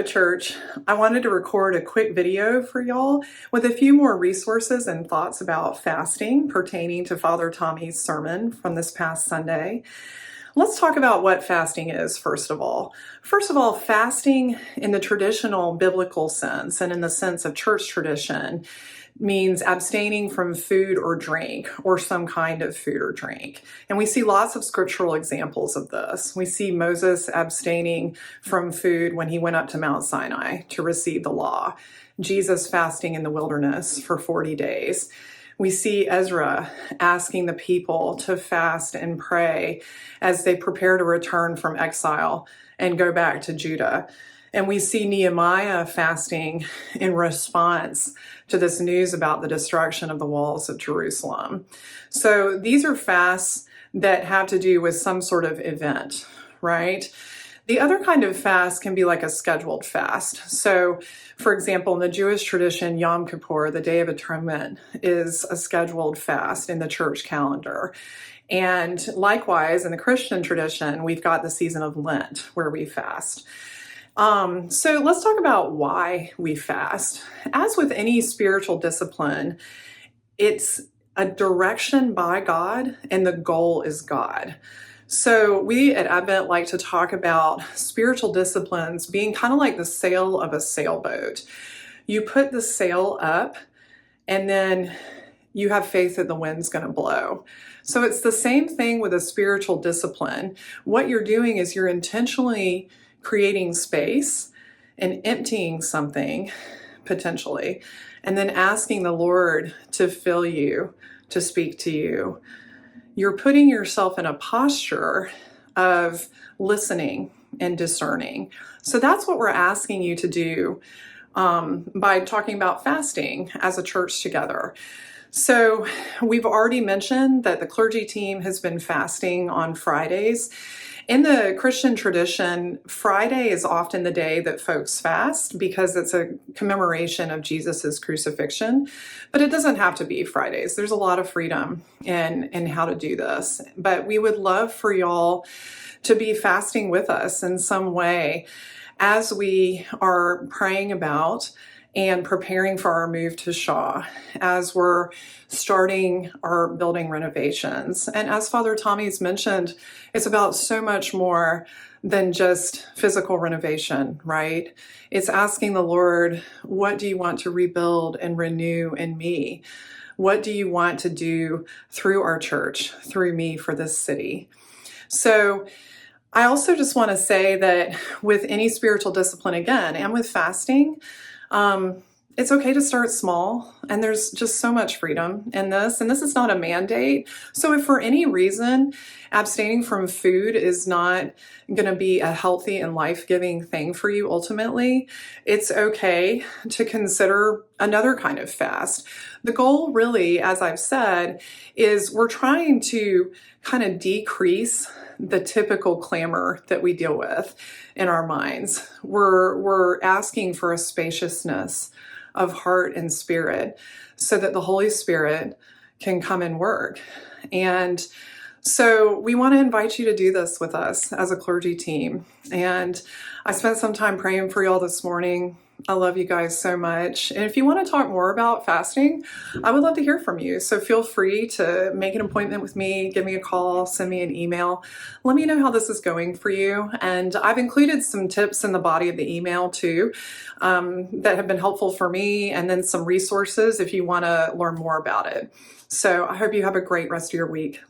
Church, I wanted to record a quick video for y'all with a few more resources and thoughts about fasting pertaining to Father Tommy's sermon from this past Sunday. Let's talk about what fasting is, first of all. First of all, fasting in the traditional biblical sense and in the sense of church tradition means abstaining from food or drink or some kind of food or drink. And we see lots of scriptural examples of this. We see Moses abstaining from food when he went up to Mount Sinai to receive the law, Jesus fasting in the wilderness for 40 days. We see Ezra asking the people to fast and pray as they prepare to return from exile and go back to Judah. And we see Nehemiah fasting in response to this news about the destruction of the walls of Jerusalem. So these are fasts that have to do with some sort of event, right? The other kind of fast can be like a scheduled fast. So, for example, in the Jewish tradition, Yom Kippur, the Day of Atonement, is a scheduled fast in the church calendar. And likewise, in the Christian tradition, we've got the season of Lent where we fast. So let's talk about why we fast. As with any spiritual discipline, it's a direction by God and the goal is God. So we at Advent like to talk about spiritual disciplines being kind of like the sail of a sailboat. You put the sail up and then you have faith that the wind's going to blow. So it's the same thing with a spiritual discipline. What you're doing is you're intentionally creating space and emptying something potentially, and then asking the Lord to fill you, to speak to you. You're putting yourself in a posture of listening and discerning. So that's what we're asking you to do by talking about fasting as a church together. So we've already mentioned that the clergy team has been fasting on Fridays. In the Christian tradition, Friday is often the day that folks fast because it's a commemoration of Jesus's crucifixion, but it doesn't have to be Fridays. There's a lot of freedom in how to do this, but we would love for y'all to be fasting with us in some way as we are praying about and preparing for our move to Shaw, as we're starting our building renovations. And as Father Tommy's mentioned, it's about so much more than just physical renovation, right? It's asking the Lord, what do you want to rebuild and renew in me? What do you want to do through our church, through me for this city? So I also just want to say that with any spiritual discipline, again, and with fasting, it's okay to start small, and there's just so much freedom in this, and this is not a mandate. So if for any reason abstaining from food is not going to be a healthy and life-giving thing for you ultimately, it's okay to consider another kind of fast. The goal really, as I've said, is we're trying to kind of decrease the typical clamor that we deal with in our minds. We're asking for a spaciousness of heart and spirit so that the Holy Spirit can come and work. And so we want to invite you to do this with us as a clergy team. And I spent some time praying for y'all this morning. I love you guys so much. And if you want to talk more about fasting, I would love to hear from you. So feel free to make an appointment with me, give me a call, send me an email. Let me know how this is going for you. And I've included some tips in the body of the email too that have been helpful for me, and then some resources if you want to learn more about it. So I hope you have a great rest of your week.